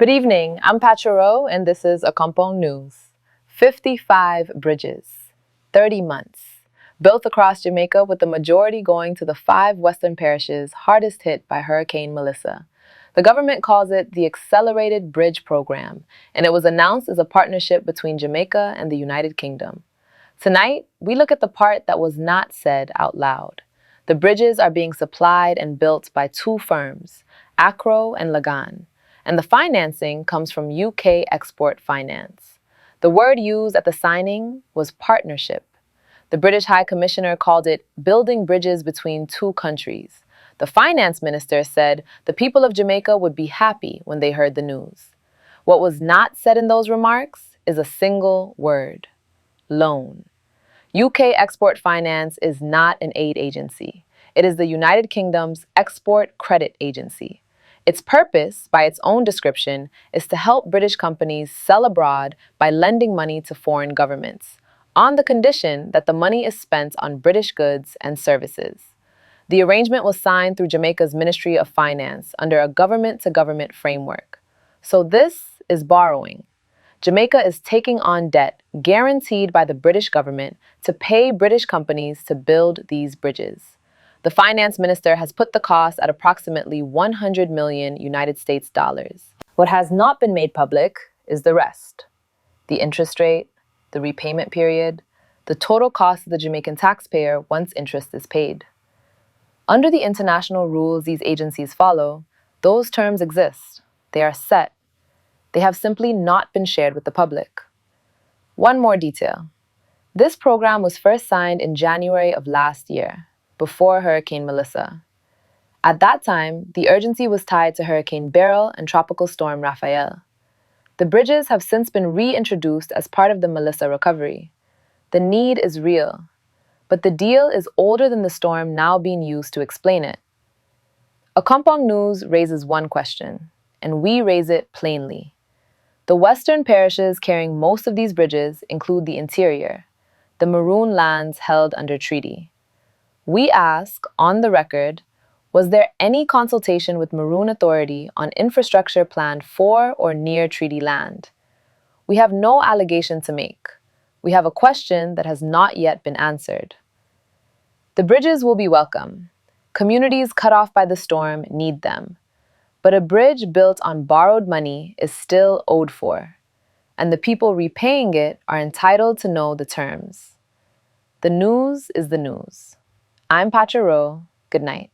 Good evening, I'm Beryl, and this is Accompong News. 55 bridges, 30 months, built across Jamaica with the majority going to the 5 western parishes hardest hit by Hurricane Melissa. The government calls it the Accelerated Bridge Program, and it was announced as a partnership between Jamaica and the United Kingdom. Tonight, we look at the part that was not said out loud. The bridges are being supplied and built by 2 firms, Acrow and Lagan, and the financing comes from UK Export Finance. The word used at the signing was partnership. The British High Commissioner called it building bridges between 2 countries. The finance minister said the people of Jamaica would be happy when they heard the news. What was not said in those remarks is a single word: loan. UK Export Finance is not an aid agency. It is the United Kingdom's export credit agency. Its purpose, by its own description, is to help British companies sell abroad by lending money to foreign governments, on the condition that the money is spent on British goods and services. The arrangement was signed through Jamaica's Ministry of Finance under a government-to-government framework. So this is borrowing. Jamaica is taking on debt guaranteed by the British government to pay British companies to build these bridges. The finance minister has put the cost at approximately 100 million United States dollars. What has not been made public is the rest: the interest rate, the repayment period, the total cost of the Jamaican taxpayer once interest is paid. Under the international rules these agencies follow, those terms exist. They are set. They have simply not been shared with the public. One more detail. This program was first signed in January of last year, before Hurricane Melissa. At that time, the urgency was tied to Hurricane Beryl and Tropical Storm Rafael. The bridges have since been reintroduced as part of the Melissa recovery. The need is real, but the deal is older than the storm now being used to explain it. Accompong News raises one question, and we raise it plainly. The western parishes carrying most of these bridges include the interior, the maroon lands held under treaty. We ask, on the record, was there any consultation with Maroon Authority on infrastructure planned for or near treaty land? We have no allegation to make. We have a question that has not yet been answered. The bridges will be welcome. Communities cut off by the storm need them. But a bridge built on borrowed money is still owed for, and the people repaying it are entitled to know the terms. The news is the news. I'm Beryl. Good night.